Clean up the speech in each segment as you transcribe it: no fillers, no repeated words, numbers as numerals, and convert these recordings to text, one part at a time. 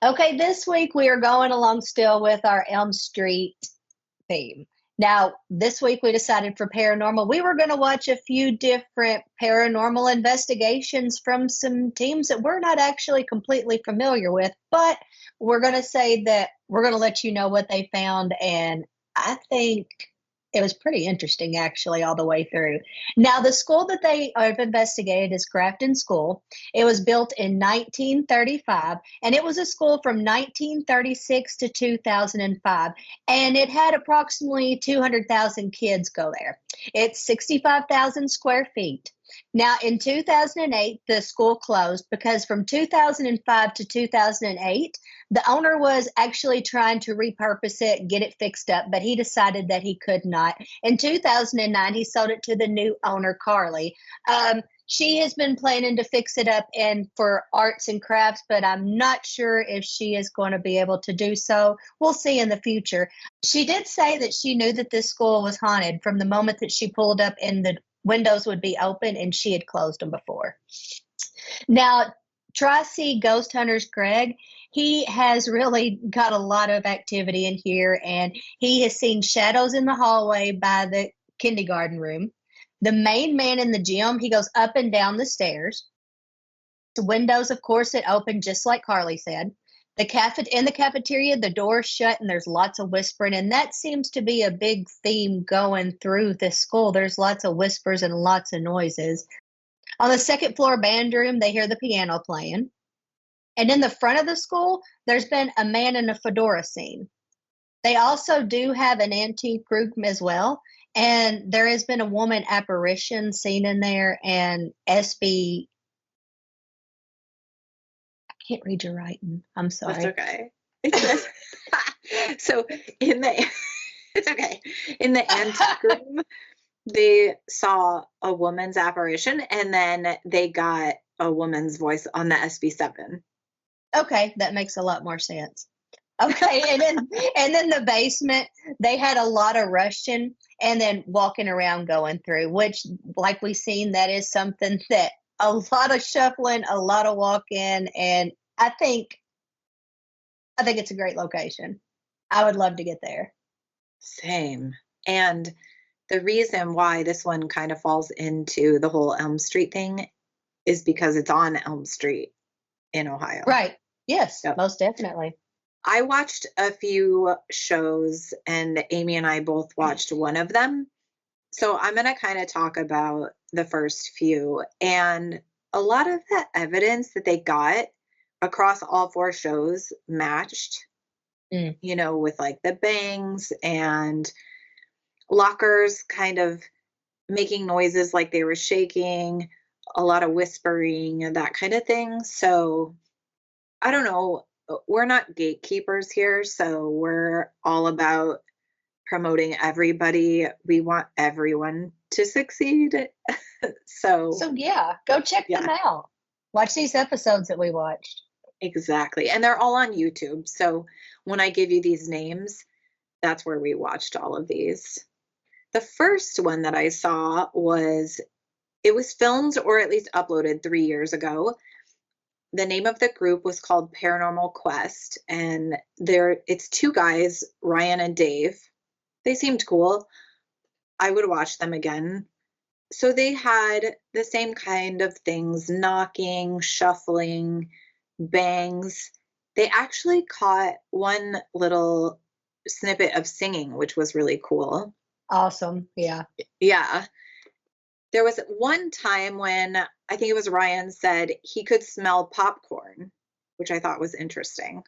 Okay, this week we are going along still with our Elm Street theme. Now, this week we decided for paranormal, we were going to watch a few different paranormal investigations from some teams that we're not actually completely familiar with, but we're going to say that we're going to let you know what they found. And I think it was pretty interesting, actually, all the way through. Now, the school that they have investigated is Grafton School. It was built in 1935, and it was a school from 1936 to 2005, and it had approximately 200,000 kids go there. It's 65,000 square feet. Now, in 2008, the school closed because from 2005 to 2008, the owner was actually trying to repurpose it, get it fixed up, but he decided that he could not. In 2009, he sold it to the new owner, Carly. She has been planning to fix it up and for arts and crafts, but I'm not sure if she is going to be able to do so. We'll see in the future. She did say that she knew that this school was haunted from the moment that she pulled up and the windows would be open, and she had closed them before. Now, Tri-C Ghost Hunters Greg, he has really got a lot of activity in here, and he has seen shadows in the hallway by the kindergarten room. The main man in the gym, he goes up and down the stairs. The windows, of course, it opened just like Carly said. In the cafeteria, the door's shut and there's lots of whispering, and that seems to be a big theme going through this school. There's lots of whispers and lots of noises. On the second floor band room, they hear the piano playing. And in the front of the school, there's been a man in a fedora scene. They also do have an antique room as well. And there has been a woman apparition seen in there, and SB. I can't read your writing. I'm sorry. That's okay. So in the it's okay. In the antique room, they saw a woman's apparition, and then they got a woman's voice on the SB7. Okay, that makes a lot more sense. Okay, and then the basement, they had a lot of rushing and then walking around going through, which, like we've seen, that is something that a lot of shuffling, a lot of walking, and I think it's a great location. I would love to get there. Same. And the reason why this one kind of falls into the whole Elm Street thing is because it's on Elm Street in Ohio. Right. Yes, yep. Most definitely. I watched a few shows, and Amy and I both watched one of them. So I'm going to kind of talk about the first few. And a lot of the evidence that they got across all 4 shows matched, you know, with like the bangs and lockers kind of making noises like they were shaking, a lot of whispering and that kind of thing. So I don't know. We're not gatekeepers here, so we're all about promoting everybody. We want everyone to succeed. So yeah, go check them out. Watch these episodes that we watched. Exactly. And they're all on YouTube. So when I give you these names, that's where we watched all of these. The first one that I saw was filmed or at least uploaded 3 years ago. The name of the group was called Paranormal Quest, and it's 2 guys, Ryan and Dave. They seemed cool. I would watch them again. So they had the same kind of things, knocking, shuffling, bangs. They actually caught one little snippet of singing, which was really cool. Awesome. Yeah. Yeah. There was one time when I think it was Ryan said he could smell popcorn, which I thought was interesting.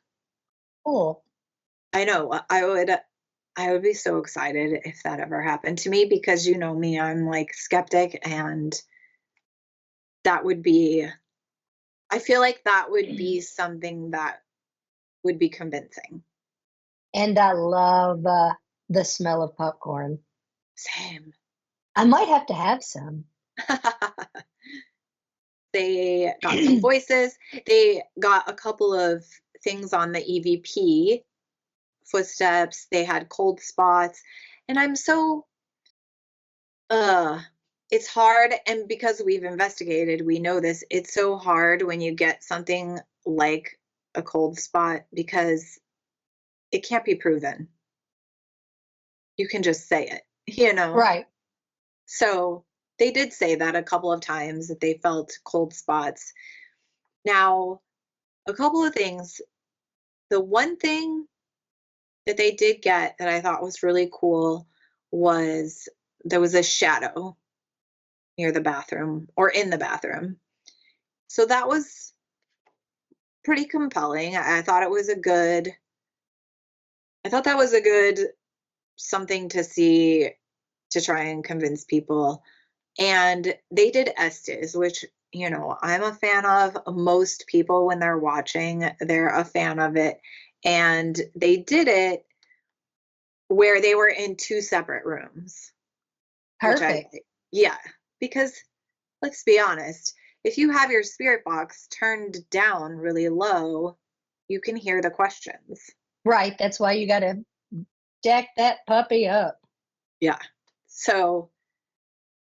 Cool. I know. I would be so excited if that ever happened to me, because you know me, I'm like skeptic, and that would be, I feel like that would be something that would be convincing. And I love the smell of popcorn. Same. I might have to have some. They got some voices. They got a couple of things on the EVP, footsteps. They had cold spots. And I'm so, it's hard. And because we've investigated, we know this, it's so hard when you get something like a cold spot because it can't be proven. You can just say it, you know? Right. So they did say that a couple of times that they felt cold spots. Now, a couple of things. The one thing that they did get that I thought was really cool was there was a shadow near the bathroom or in the bathroom. So that was pretty compelling. I thought that was a good something to see to try and convince people. And they did Estes, which, you know, I'm a fan of. Most people, when they're watching, they're a fan of it. And they did it where they were in two separate rooms, Perfect. yeah, because let's be honest, if you have your spirit box turned down really low, you can hear the questions. Right. That's why you got to jack that puppy up. Yeah. So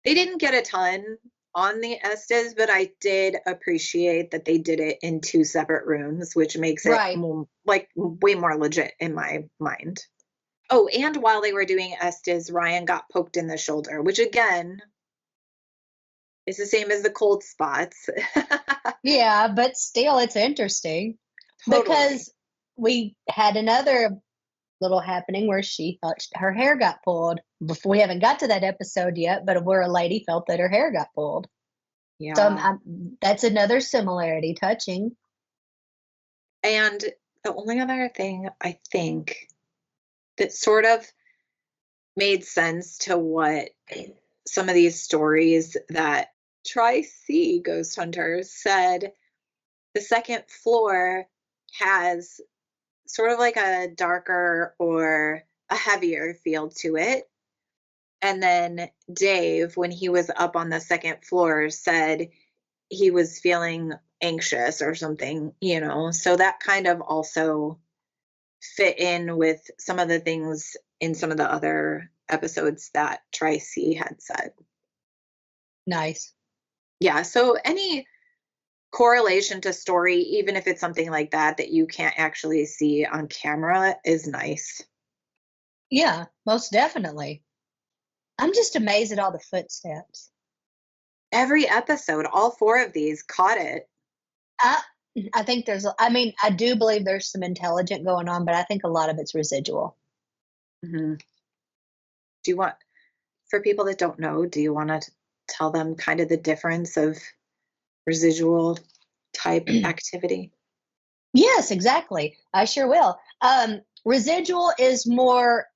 they didn't get a ton on the Estes, but I did appreciate that they did it in two separate rooms, which makes it Right. like way more legit in my mind. Oh, and while they were doing Estes, Ryan got poked in the shoulder, which again is the same as the cold spots. Yeah, but still, it's interesting Totally. because we had another little happening where she thought her hair got pulled. Before we haven't got to that episode yet, but where a lady felt that her hair got pulled. Yeah. So that's another similarity touching. And the only other thing I think that sort of made sense to what some of these stories that Tri-C ghost hunters said, the second floor has sort of like a darker or a heavier feel to it. And then Dave, when he was up on the second floor, said he was feeling anxious or something, you know. So that kind of also fit in with some of the things in some of the other episodes that Tri-C had said. Nice. Yeah, so any correlation to story, even if it's something like that that you can't actually see on camera, is nice. Yeah, most definitely. I'm just amazed at all the footsteps. Every episode, all four of these caught it. I think I do believe there's some intelligent going on, but I think a lot of it's residual. Mm-hmm. For people that don't know, do you want to tell them kind of the difference of residual type activity? Yes, exactly. I sure will. Residual is more,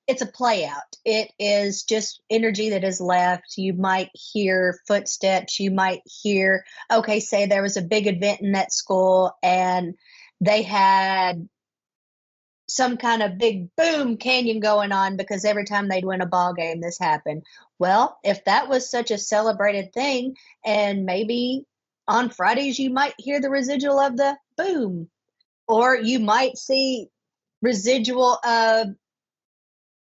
it's a play out. It is just energy that is left. You might hear footsteps. You might hear, okay, say there was a big event in that school and they had some kind of big boom canyon going on because every time they'd win a ball game, this happened. Well, if that was such a celebrated thing, and maybe on Fridays you might hear the residual of the boom, or you might see residual of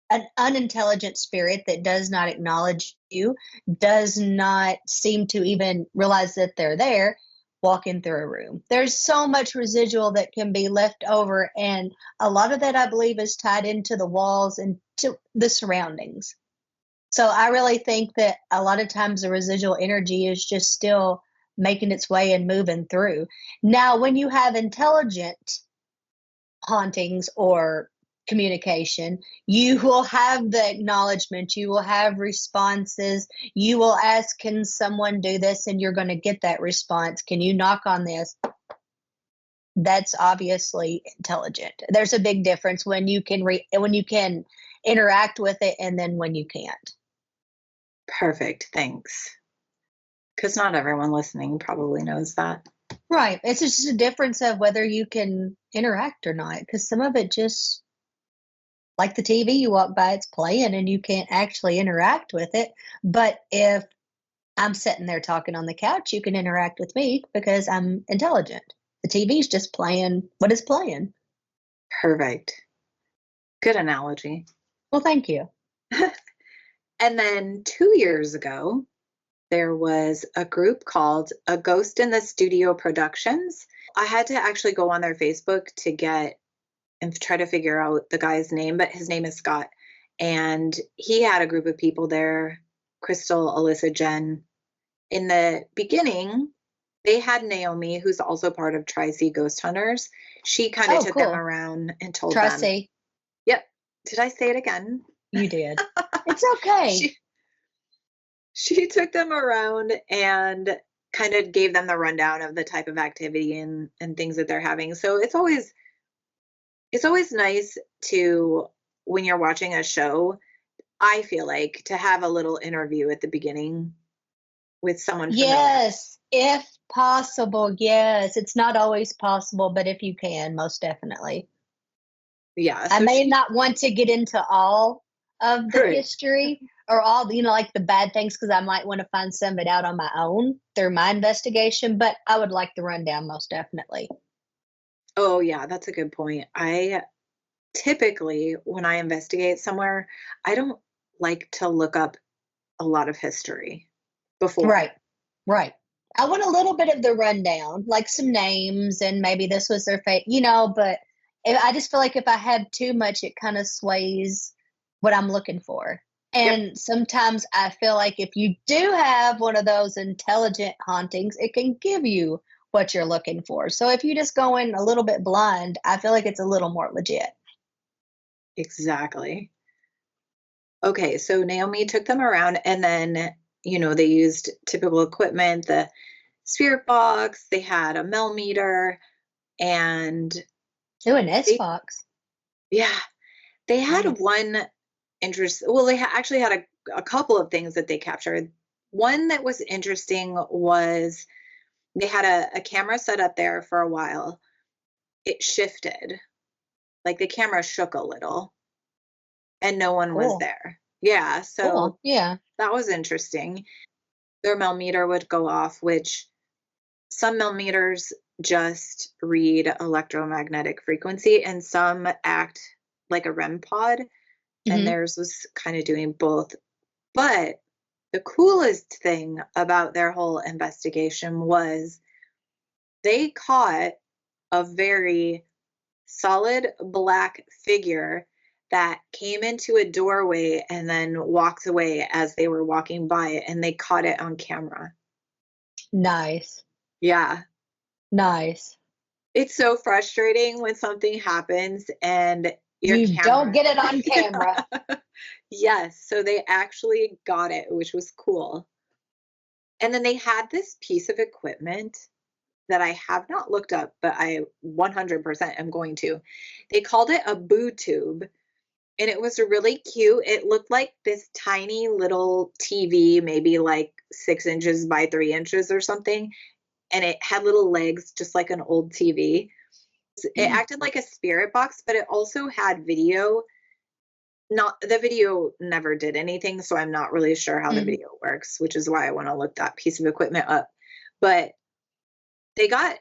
an unintelligent spirit that does not acknowledge you, does not seem to even realize that they're there, walking through a room. There's so much residual that can be left over, and a lot of that I believe is tied into the walls and to the surroundings. So I really think that a lot of times the residual energy is just still making its way and moving through. Now, when you have intelligent hauntings or communication, you will have the acknowledgement, you will have responses, you will ask, can someone do this? And you're going to get that response. Can you knock on this? That's obviously intelligent. There's a big difference when you can when you can interact with it and then when you can't. Perfect, thanks. Because not everyone listening probably knows that. Right. It's just a difference of whether you can interact or not, because some of it just, like the TV, you walk by, it's playing and you can't actually interact with it. But if I'm sitting there talking on the couch, you can interact with me because I'm intelligent. The TV's just playing what is playing. Perfect. Good analogy. Well, thank you. And then 2 years ago, there was a group called A Ghost in the Studio Productions. I had to actually go on their Facebook to get and try to figure out the guy's name, but his name is Scott. And he had a group of people there, Crystal, Alyssa, Jen. In the beginning, they had Naomi, who's also part of Tri-C Ghost Hunters. She kind of took them cool. around and told them. Tri-C. Yep. Did I say it again? You did. It's okay. She took them around and kind of gave them the rundown of the type of activity and things that they're having. So it's always nice to, when you're watching a show, I feel like, to have a little interview at the beginning with someone familiar. Yes, if possible. Yes, it's not always possible, but if you can, most definitely. Yeah. I may not want to get into all of the Right. history or all, like the bad things, because I might want to find some of it out on my own through my investigation, but I would like the rundown most definitely. Oh, yeah, that's a good point. I typically, when I investigate somewhere, I don't like to look up a lot of history before. Right. I want a little bit of the rundown, like some names and maybe this was their fate, but I just feel like if I have too much, it kind of sways what I'm looking for. And sometimes I feel like if you do have one of those intelligent hauntings, it can give you what you're looking for. So if you just go in a little bit blind, I feel like it's a little more legit. Exactly. Okay, so Naomi took them around and then, they used typical equipment, the spirit box, they had a millimeter, and Ooh, an S-Fox. Yeah, they had Nice. one well, they actually had a couple of things that they captured. One that was interesting was they had a camera set up there for a while. It shifted, like the camera shook a little, and no one was Cool. there. Yeah, so Cool. Yeah. that was interesting. Their millimeter would go off, which some millimeters just read electromagnetic frequency and some act like a REM pod, and theirs was kind of doing both. But the coolest thing about their whole investigation was they caught a very solid black figure that came into a doorway and then walked away as they were walking by it, and they caught it on camera. Nice. Yeah. Nice. It's so frustrating when something happens and your You camera don't get it on camera. Yes, so they actually got it, which was cool. And then they had this piece of equipment that I have not looked up, but I 100% am going to. They called it a boo tube, and it was really cute. It looked like this tiny little TV, maybe like 6 inches by 3 inches or something, and it had little legs just like an old TV. It acted like a spirit box, but it also had video. Not the video never did anything, so I'm not really sure how the video works, which is why I want to look that piece of equipment up. But they got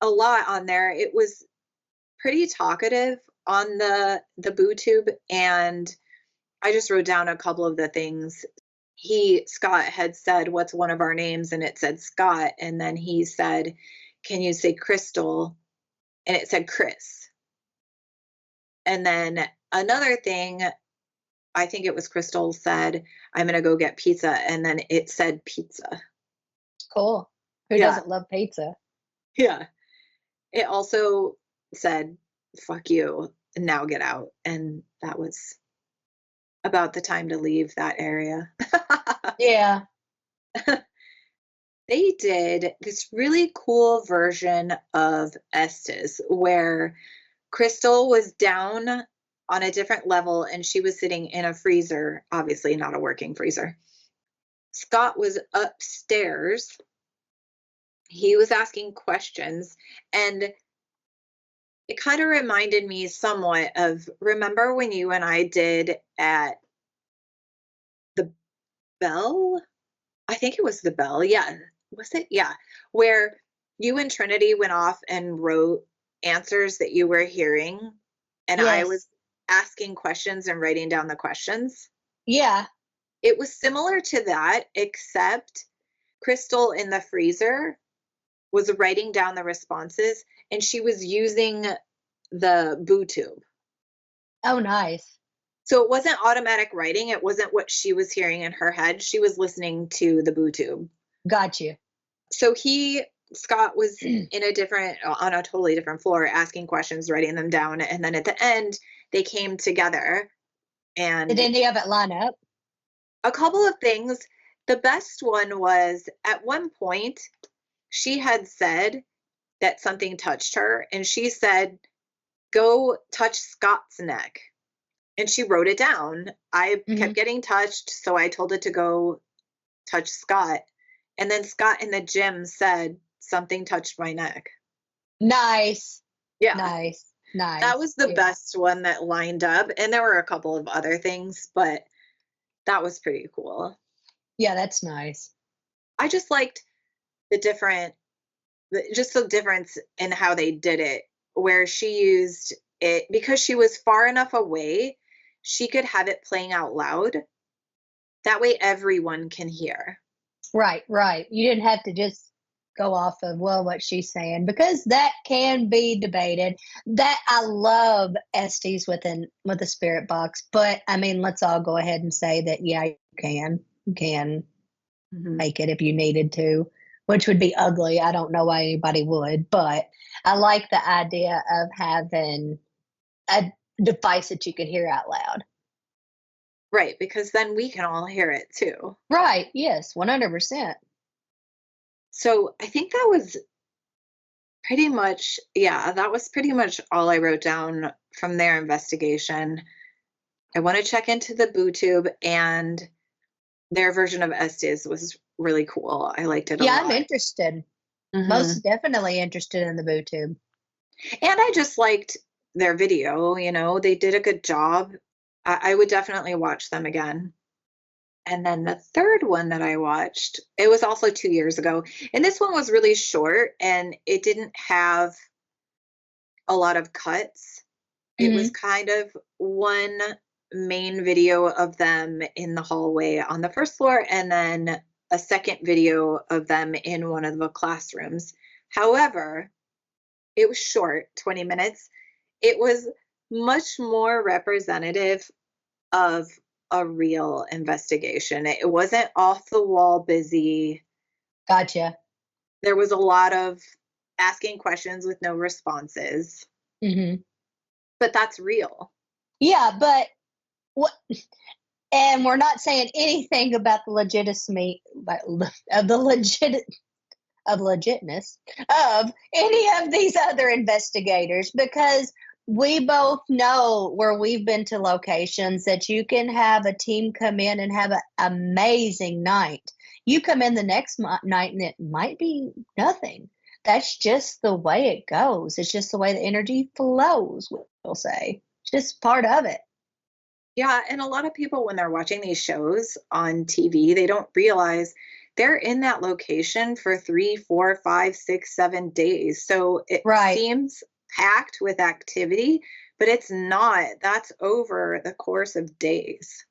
a lot on there. It was pretty talkative on the boo tube, and I just wrote down a couple of the things. Scott had said, "What's one of our names?" And it said Scott, and then he said, "Can you say Crystal?" And it said Chris. And then another thing, I think it was Crystal, said, "I'm going to go get pizza." And then it said pizza. Cool. Who doesn't love pizza? Yeah. It also said, "Fuck you, now get out." And that was about the time to leave that area. Yeah. They did this really cool version of Estes where Crystal was down on a different level and she was sitting in a freezer, obviously not a working freezer. Scott was upstairs. He was asking questions, and it kind of reminded me somewhat of, remember when you and I did at the Bell? I think it was the Bell. Yeah. Was it? Yeah. Where you and Trinity went off and wrote answers that you were hearing, and I Yes. was asking questions and writing down the questions. Yeah. It was similar to that, except Crystal in the freezer was writing down the responses, and she was using the boo tube. Oh, nice. So it wasn't automatic writing. It wasn't what she was hearing in her head. She was listening to the boo tube. Got you. So Scott was on a totally different floor, asking questions, writing them down. And then at the end, they came together. And Did any of it line up? a couple of things. The best one was, at one point, she had said that something touched her, and she said, "Go touch Scott's neck." And she wrote it down. I kept getting touched, so I told it to go touch Scott. And then Scott in the gym said, "Something touched my neck." Nice. Yeah. Nice. That was the best one that lined up. And there were a couple of other things, but that was pretty cool. Yeah, that's nice. I just liked the difference in how they did it, where she used it because she was far enough away, she could have it playing out loud. That way everyone can hear. Right. You didn't have to just go off of, well, what she's saying, because that can be debated. That I love Estes with the spirit box, but I mean, let's all go ahead and say that, yeah, you can make it if you needed to, which would be ugly. I don't know why anybody would, but I like the idea of having a device that you could hear out loud. Right, because then we can all hear it too. Right. Yes, 100%. So I think that was pretty much all I wrote down from their investigation. I want to check into the boo tube, and their version of Estes was really cool. I liked it a lot. Yeah, I'm interested. Most definitely interested in the boo tube. And I just liked their video. They did a good job. I would definitely watch them again. And then the third one that I watched, it was also 2 years ago. And this one was really short, and it didn't have a lot of cuts. It was kind of one main video of them in the hallway on the first floor, and then a second video of them in one of the classrooms. However, it was short, 20 minutes. It was much more representative of a real investigation. It wasn't off the wall busy. Gotcha. There was a lot of asking questions with no responses. But that's real. Yeah, but what? And we're not saying anything about the legitimacy of legitness of any of these other investigators, because we both know where we've been to locations that you can have a team come in and have an amazing night. You come in the next night and it might be nothing. That's just the way it goes. It's just the way the energy flows, we'll say. It's just part of it. Yeah, and a lot of people, when they're watching these shows on TV, they don't realize they're in that location for 3, 4, 5, 6, 7 days. So it seems packed with activity, but it's not. That's over the course of days.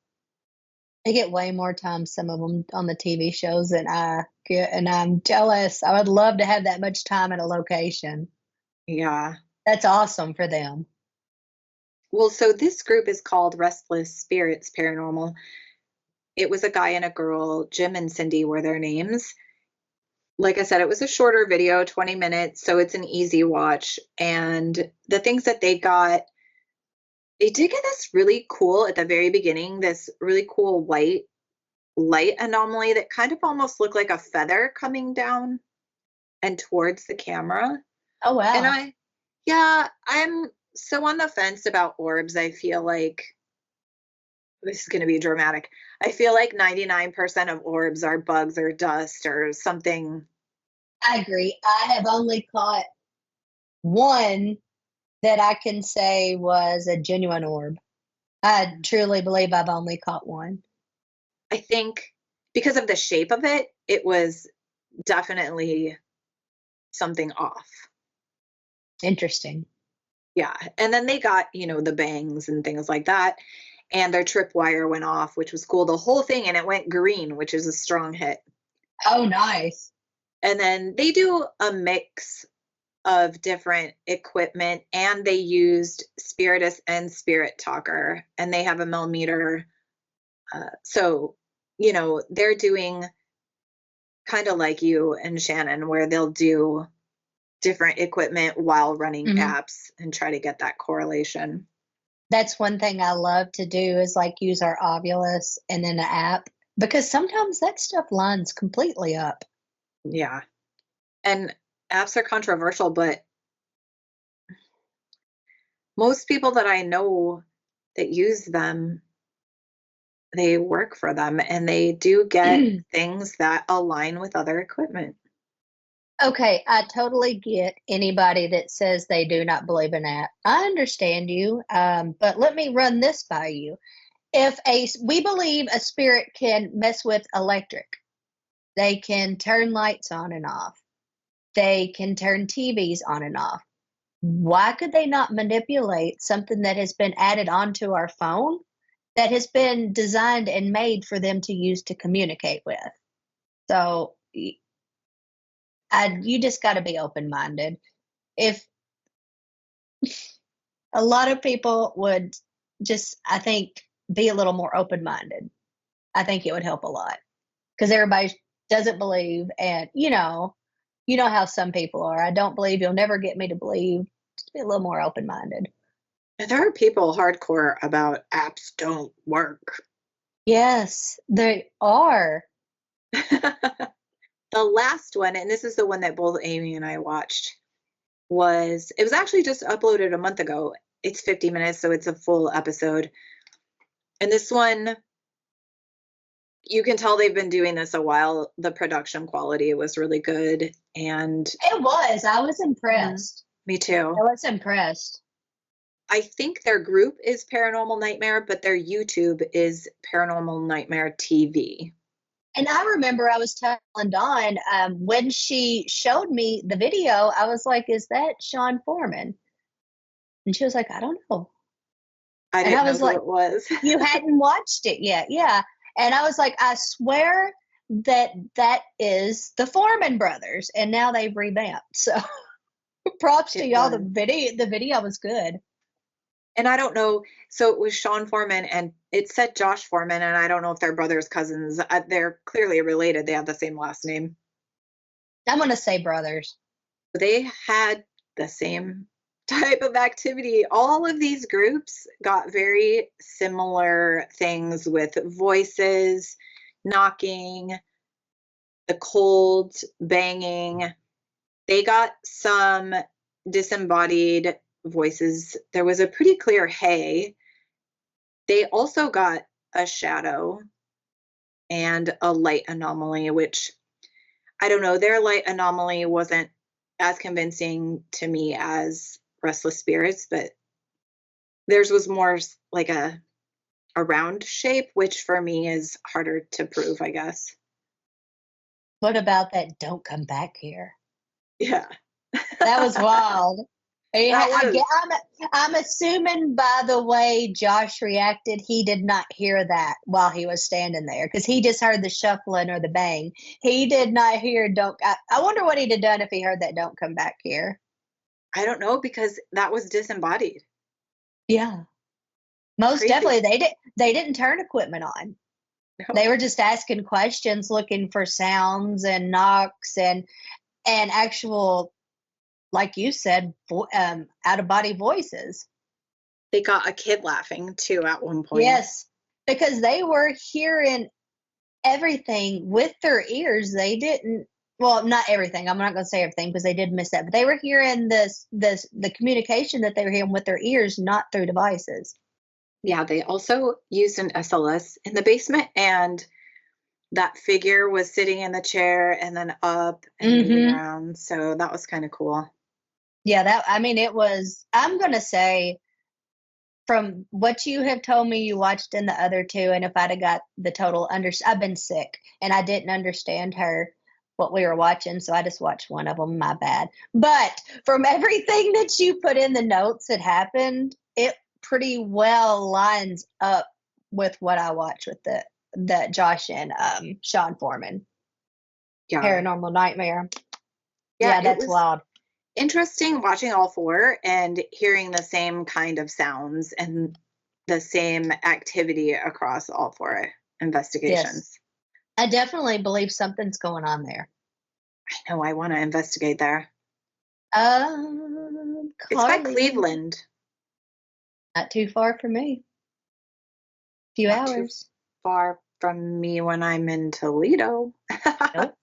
I get way more time, some of them, on the TV shows than I get, and I'm jealous. I would love to have that much time at a location. Yeah. That's awesome for them. Well, so this group is called Restless Spirits Paranormal. It was a guy and a girl. Jim and Cindy were their names. Like I said, it was a shorter video, 20 minutes, so it's an easy watch. And the things that they got, they did get this really cool, at the very beginning, this really cool white light anomaly that kind of almost looked like a feather coming down and towards the camera. Oh, wow. And I'm so on the fence about orbs. I feel like, this is going to be dramatic, I feel like 99% of orbs are bugs or dust or something. I agree. I have only caught one that I can say was a genuine orb. I truly believe I've only caught one. I think because of the shape of it, it was definitely something off. Interesting. Yeah. And then they got, the bangs and things like that. And their tripwire went off, which was cool. The whole thing, and it went green, which is a strong hit. Oh, nice. And then they do a mix of different equipment, and they used Spiritus and Spirit Talker, and they have a millimeter. So, they're doing kind of like you and Shannon, where they'll do different equipment while running Mhm. apps and try to get that correlation. That's one thing I love to do is like use our Ovilus and then the app because sometimes that stuff lines completely up. Yeah. And apps are controversial, but most people that I know that use them, they work for them and they do get things that align with other equipment. Okay, I totally get anybody that says they do not believe in that. I understand you, but let me run this by you. If we believe a spirit can mess with electric, they can turn lights on and off. They can turn TVs on and off. Why could they not manipulate something that has been added onto our phone that has been designed and made for them to use to communicate with? So you just got to be open minded. If a lot of people would just, I think, be a little more open minded, I think it would help a lot because everybody doesn't believe, and you know how some people are. I don't believe. You'll never get me to believe. Just be a little more open minded. And there are people hardcore about apps don't work. Yes, they are. The last one, and this is the one that both Amy and I watched, it was actually just uploaded a month ago. It's 50 minutes, so it's a full episode. And this one, you can tell they've been doing this a while. The production quality was really good. And It was. I was impressed. me too. I was impressed. I think their group is Paranormal Nightmare, but their YouTube is Paranormal Nightmare TV. And I remember I was telling Dawn when she showed me the video, I was like, "Is that Sean Foreman?" And she was like, "I don't know." I And didn't I know was who like, it was. "You hadn't watched it yet?" Yeah. And I was like, "I swear that is the Foreman brothers." And now they've revamped. So props to It y'all. was. The video was good. And I don't know. So it was Sean Foreman, and it said Josh Foreman, and I don't know if they're brothers, cousins. They're clearly related. They have the same last name. I'm gonna say brothers. They had the same type of activity. All of these groups got very similar things with voices, knocking, the cold banging. They got some disembodied voices. There was a pretty clear hey. They also got a shadow and a light anomaly, which I don't know, their light anomaly wasn't as convincing to me as Restless Spirits, but theirs was more like a round shape, which for me is harder to prove, I guess. What about that "Don't come back here"? Yeah. That was wild. That I was. get, I'm assuming by the way Josh reacted, he did not hear that while he was standing there because he just heard the shuffling or the bang. He did not hear "Don't." I wonder what he'd have done if he heard that "Don't come back here." I don't know because that was disembodied. Yeah, most Crazy. definitely. They didn't turn equipment on. No. They were just asking questions, looking for sounds and knocks and actual, like you said, out of body voices. They got a kid laughing too at one point. Yes, because they were hearing everything with their ears. They didn't, well, not everything. I'm not going to say everything because they did miss that, but they were hearing the communication that they were hearing with their ears, not through devices. Yeah, they also used an SLS in the basement, and that figure was sitting in the chair and then up and moving Mm-hmm. around. So that was kind of cool. Yeah, I mean, it was, I'm going to say, from what you have told me you watched in the other two, and if I'd have got the total I've been sick and I didn't understand what we were watching, so I just watched one of them. My bad. But from everything that you put in the notes that happened, it pretty well lines up with what I watched with the Josh and Sean Foreman. Yeah. Paranormal Nightmare. Yeah, Yeah, it that's was wild. interesting watching all four and hearing the same kind of sounds and the same activity across all four Yes. investigations. I definitely believe something's going on there. I know I want to investigate there. It's by Carly, Cleveland. not too far from me. Few Not too hours. far from me when I'm in Toledo. Nope.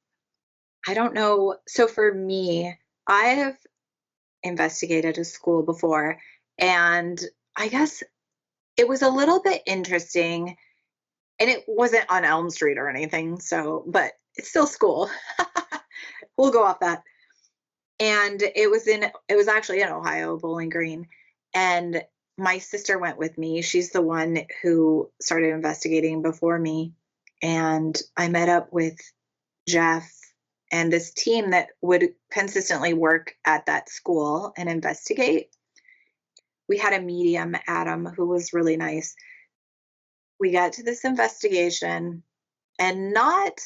I don't know. So for me, I have investigated a school before, and I guess it was a little bit interesting, and it wasn't on Elm Street or anything, but it's still school. We'll go off that. And it was actually in Ohio, Bowling Green. And my sister went with me. She's the one who started investigating before me. And I met up with Jeff and this team that would consistently work at that school and investigate. We had a medium, Adam, who was really nice. We got to this investigation, and not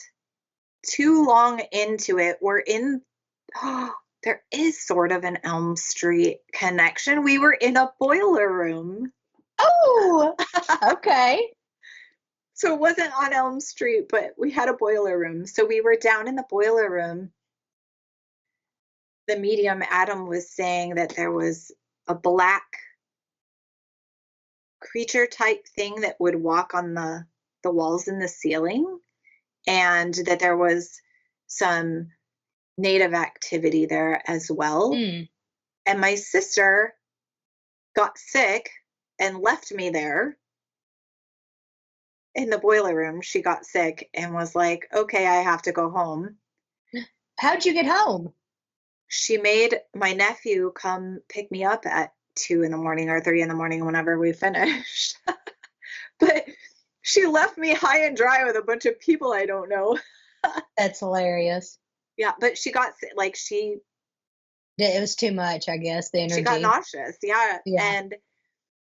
too long into it, we're in, there is sort of an Elm Street connection. We were in a boiler room. Oh, okay. So it wasn't on Elm Street, but we had a boiler room. So we were down in the boiler room. The medium, Adam, was saying that there was a black creature type thing that would walk on the walls and the ceiling, and that there was some native activity there as well. Mm. And my sister got sick and left me there in the boiler room. She got sick and was like, okay, I have to go home. How'd you get home? She made my nephew come pick me up at 2 in the morning or 3 in the morning, whenever we finished. But she left me high and dry with a bunch of people I don't know. That's hilarious. Yeah, but she got like It was too much, I guess, the energy. she got nauseous. Yeah. Yeah. And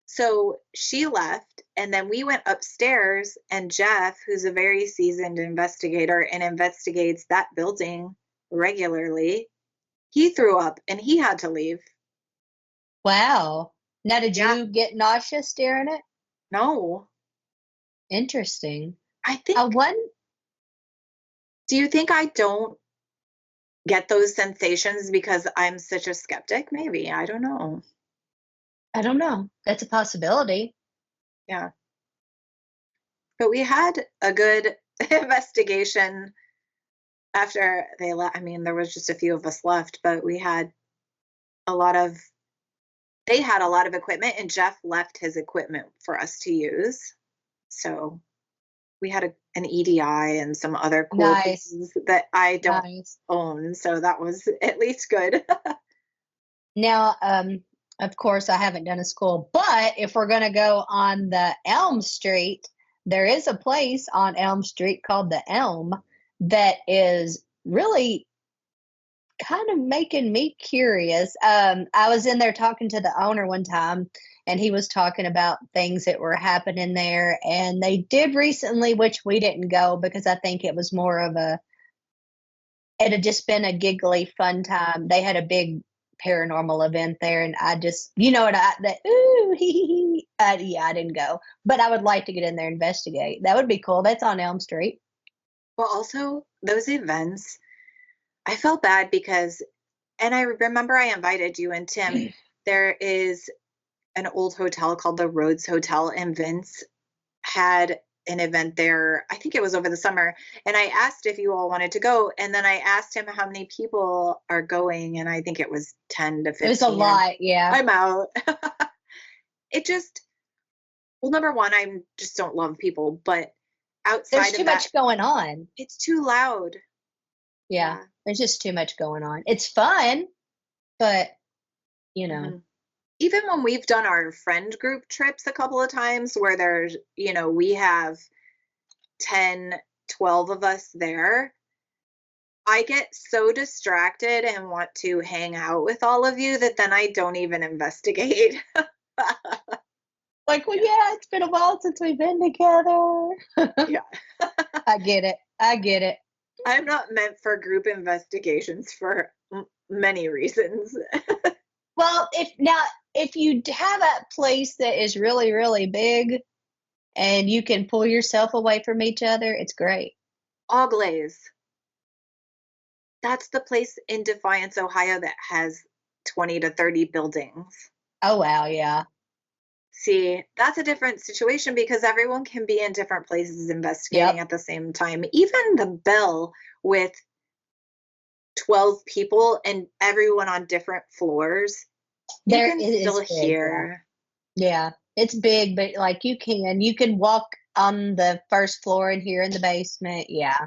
so she left, and then we went upstairs, and Jeff, who's a very seasoned investigator and investigates that building regularly, he threw up and he had to leave. Wow. Now, did Yeah. you get nauseous during it? No. Interesting. I think, do you think I don't get those sensations because I'm such a skeptic? Maybe. I don't know. I don't know. That's a possibility. Yeah. But we had a good investigation after they left. I mean, there was just a few of us left, but they had a lot of equipment, and Jeff left his equipment for us to use. So we had an EDI and some other cool pieces that I don't own. So that was at least good. Now, of course, I haven't done a school, but if we're going to go on the Elm Street, there is a place on Elm Street called the Elm that is really kind of making me curious. I was in there talking to the owner one time, and he was talking about things that were happening there. And they did recently, which we didn't go because I think it was more of it had just been a giggly, fun time. They had a big paranormal event there, and I just, yeah, I didn't go, but I would like to get in there and investigate. That would be cool. That's on Elm Street. Well, also those events, I felt bad because, and I remember I invited you and Tim. There is an old hotel called the Rhodes Hotel, and Vince had an event there. I think it was over the summer, and I asked if you all wanted to go, and then I asked him how many people are going, and I think it was 10 to 15. It was a lot. Yeah, I'm out. It just, well, number one, I just don't love people, but outside there's too much going on. It's too loud. Yeah, there's just too much going on. It's fun, but even when we've done our friend group trips a couple of times where there's, we have 10, 12 of us there, I get so distracted and want to hang out with all of you that then I don't even investigate. Like, well, yeah, it's been a while since we've been together. Yeah. I get it. I'm not meant for group investigations for many reasons. Well, if you have a place that is really, really big and you can pull yourself away from each other, it's great. All Glaze. That's the place in Defiance, Ohio that has 20 to 30 buildings. Oh wow, yeah. See, that's a different situation because everyone can be in different places investigating Yep. at the same time. Even the Bell with 12 people and everyone on different floors, you There can it still is big, yeah. hear. Yeah. It's big, but like you can walk on the first floor and here in the basement. Yeah.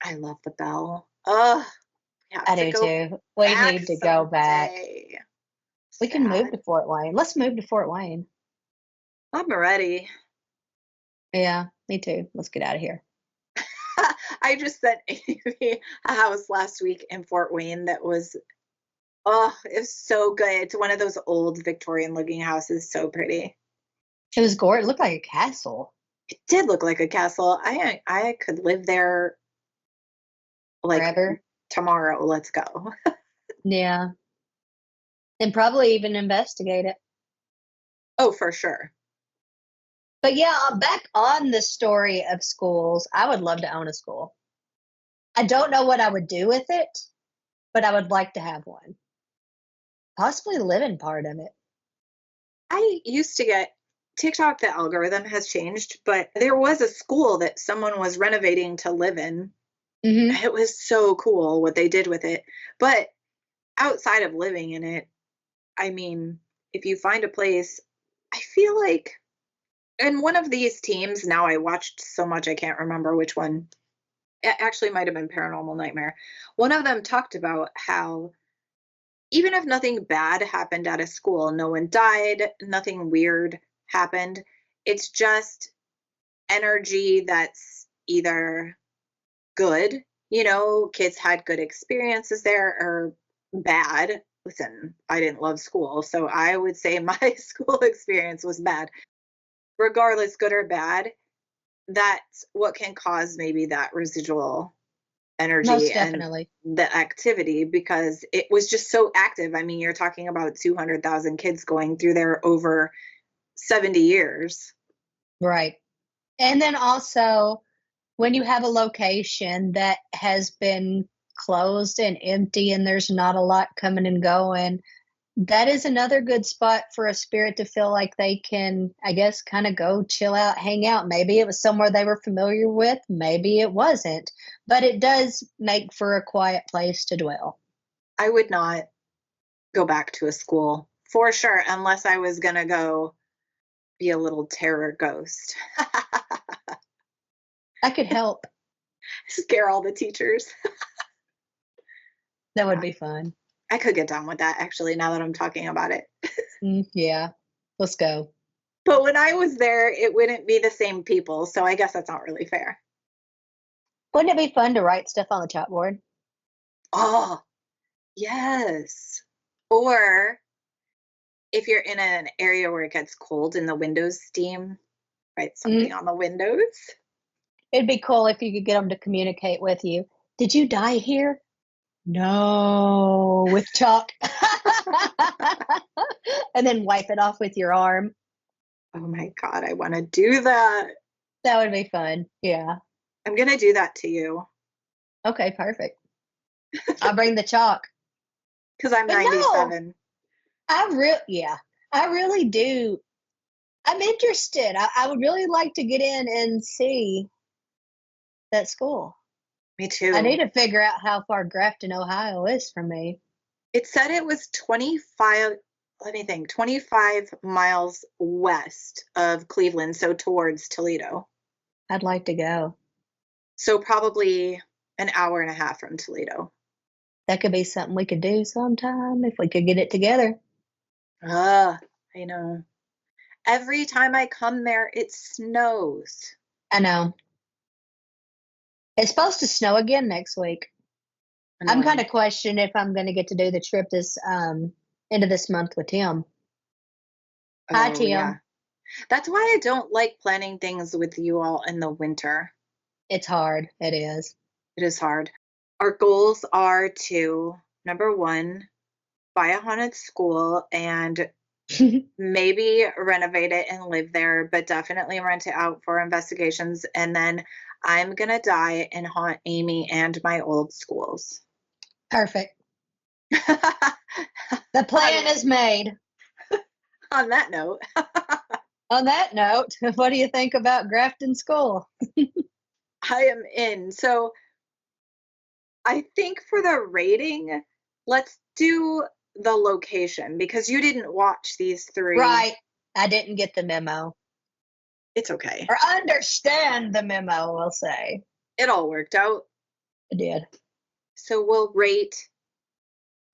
I love the Bell. Oh, we have I to do go too. We back need to go back. someday. We can move Sad. to Fort Wayne. Let's move to Fort Wayne. I'm ready. Yeah, me too. Let's get out of here. I just sent Amy a house last week in Fort Wayne that was, oh, it's so good. It's one of those old Victorian looking houses, so pretty. It was gorgeous. It looked like a castle. It did look like a castle. I could live there like Forever. tomorrow. Let's go. Yeah. And probably even investigate it. Oh, for sure. But yeah, back on the story of schools, I would love to own a school. I don't know what I would do with it, but I would like to have one. Possibly live in part of it. I used to get TikTok, the algorithm has changed, but there was a school that someone was renovating to live in. Hmm. It was so cool what they did with it. But outside of living in it, I mean, if you find a place, I feel like, and one of these teams, now I watched so much I can't remember which one. It actually might have been Paranormal Nightmare. One of them talked about how even if nothing bad happened at a school, no one died, nothing weird happened, it's just energy that's either good, kids had good experiences there, or bad. Listen, I didn't love school, so I would say my school experience was bad. Regardless, good or bad, that's what can cause maybe that residual energy Most and definitely. the activity because it was just so active. I mean, you're talking about 200,000 kids going through there over 70 years. Right. And then also, when you have a location that has been closed and empty and there's not a lot coming and going, that is another good spot for a spirit to feel like they can, I guess, kind of go chill out, hang out. Maybe it was somewhere they were familiar with, maybe it wasn't, but it does make for a quiet place to dwell. I would not go back to a school for sure unless I was going to go be a little terror ghost. I could help. Scare all the teachers. That would be fun. I could get down with that actually now that I'm talking about it. Yeah, let's go. But when I was there, it wouldn't be the same people. So I guess that's not really fair. Wouldn't it be fun to write stuff on the chalkboard? Oh, yes. Or if you're in an area where it gets cold and the windows steam, write something on the windows. It'd be cool if you could get them to communicate with you. Did you die here? No, with chalk. And then wipe it off with your arm. Oh my God, I want to do that. That would be fun. Yeah. I'm going to do that to you Okay, perfect. I'll bring the chalk. because I'm But no, 97. yeah, I really do. I'm interested. I would really like to get in and see that school. Me I need too. to figure out how far Grafton, Ohio is from me. It said it was 25, let me think, 25 miles west of Cleveland, so towards Toledo. I'd like to go. So probably an hour and a half from Toledo. That could be something we could do sometime if we could get it together. Ah, I know. Every time I come there, it snows. I know. It's supposed to snow again next week. I'm kind Annoying. of questioning if I'm going to get to do the trip this end of this month with Tim. Hi, Oh, yeah. Tim. That's why I don't like planning things with you all in the winter. It's hard. It is. It is hard. Our goals are to, number one, buy a haunted school and maybe renovate it and live there, but definitely rent it out for investigations. And then I'm going to die and haunt Amy and my old schools. Perfect. The plan is made. On that note. On that note, what do you think about Grafton School? I am in. So I think for the rating, let's do the location because you didn't watch these three. Right. I didn't get the memo. It's okay. Or understand the memo, we'll say. It all worked out. It did. So we'll rate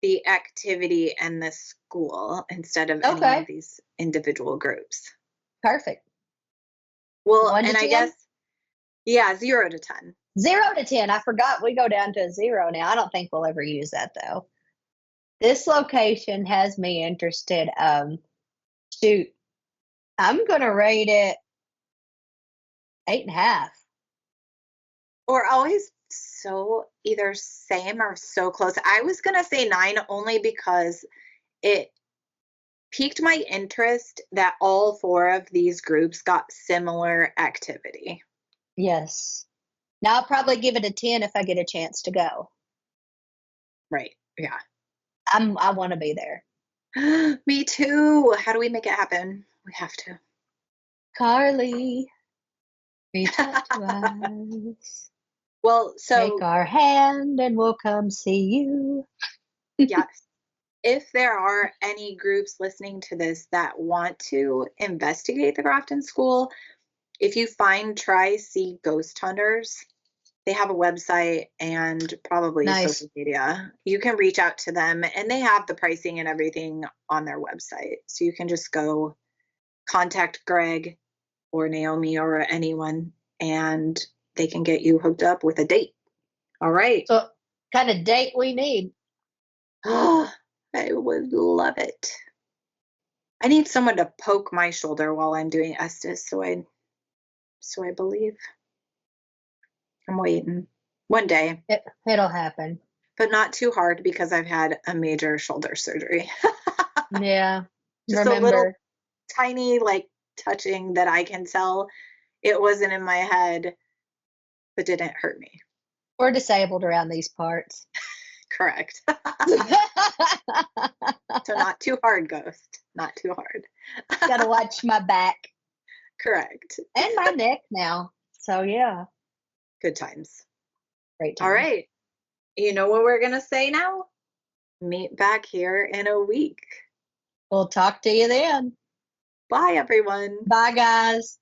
the activity and the school instead of any of these individual groups. Perfect. Well, 1 to and 10? I guess, yeah, 0 to 10. 0 to 10. I forgot we go down to 0 now. I don't think we'll ever use that, though. This location has me interested. Shoot. I'm going to rate it 8.5. Or always so either same or so close. I was going to say 9 only because it piqued my interest that all 4 of these groups got similar activity. Yes. Now I'll probably give it a 10 if I get a chance to go. Right. Yeah. I want to be there. Me too. How do we make it happen? We have to. Carly, reach out to us. Well, so take our hand and we'll come see you. Yes. If there are any groups listening to this that want to investigate the Grafton School, if you find Tri-C Ghost Hunters, they have a website and probably social media. You can reach out to them and they have the pricing and everything on their website. So you can just go contact Greg or Naomi or anyone and they can get you hooked up with a date. All right. So kind of date we need. Oh, I would love it. I need someone to poke my shoulder while I'm doing Estes, so I believe. I'm waiting. One day. It'll happen. But not too hard because I've had a major shoulder surgery. Yeah. Just a little tiny touching that I can tell. It wasn't in my head, but didn't hurt me. We're disabled around these parts. Correct. So not too hard, Ghost. Not too hard. Gotta watch my back. Correct. And my neck now. So yeah. Good times. Great times. All right. You know what we're going to say now? Meet back here in a week. We'll talk to you then. Bye, everyone. Bye, guys.